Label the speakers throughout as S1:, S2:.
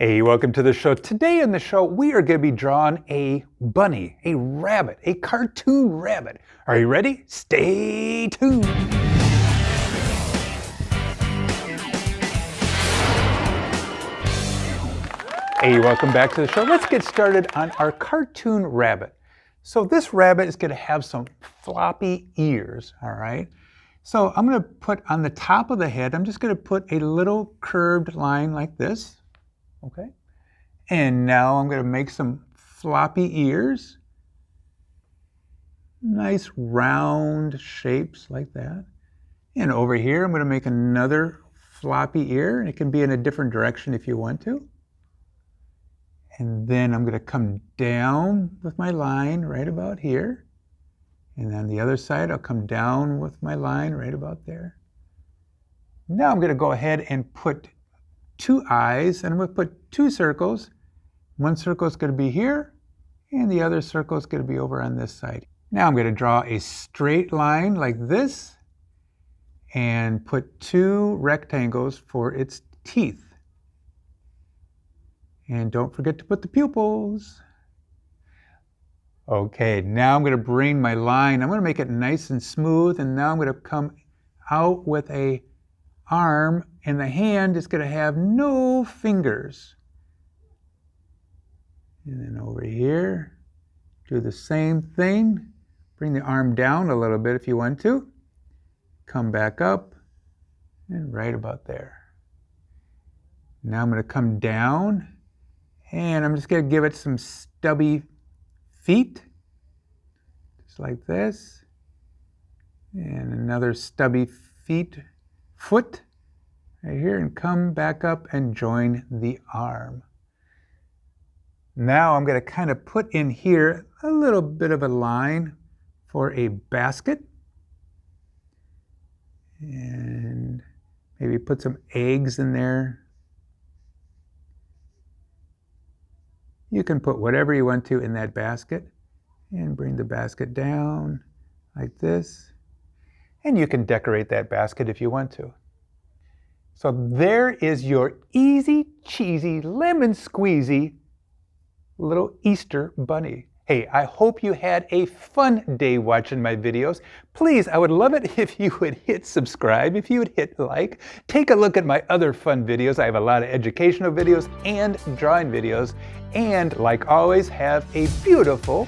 S1: Hey, welcome to the show. Today in the show, we are going to be drawing a bunny, a rabbit, a cartoon rabbit. Are you ready? Stay tuned. Hey, welcome back to the show. Let's get started on our cartoon rabbit. So this rabbit is going to have some floppy ears, all right? So I'm going to put on the top of the head, I'm just going to put a little curved line like this. Okay, and now I'm going to make some floppy ears. Nice round shapes like that. And over here I'm going to make another floppy ear. And it can be in a different direction if you want to. And then I'm going to come down with my line right about here. And on the other side I'll come down with my line right about there. Now I'm going to go ahead and put two eyes, and I'm going to put two circles. One circle is going to be here, and the other circle is going to be over on this side. Now I'm going to draw a straight line like this, and put two rectangles for its teeth. And don't forget to put the pupils. Okay, now I'm going to bring my line, I'm going to make it nice and smooth, and now I'm going to come out with a arm, and the hand is going to have no fingers. And then over here, do the same thing. Bring the arm down a little bit if you want to. Come back up, and right about there. Now I'm going to come down, and I'm just going to give it some stubby feet, just like this. And another stubby foot right here, and come back up and join the arm. Now I'm going to kind of put in here a little bit of a line for a basket, and maybe put some eggs in there. You can put whatever you want to in that basket, and bring the basket down like this. And you can decorate that basket if you want to. So there is your easy, cheesy, lemon squeezy little Easter bunny. Hey, I hope you had a fun day watching my videos. Please, I would love it if you would hit subscribe, if you would hit like. Take a look at my other fun videos. I have a lot of educational videos and drawing videos. And like always, have a beautiful,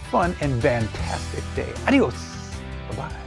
S1: fun, and fantastic day. Adios. Bye-bye.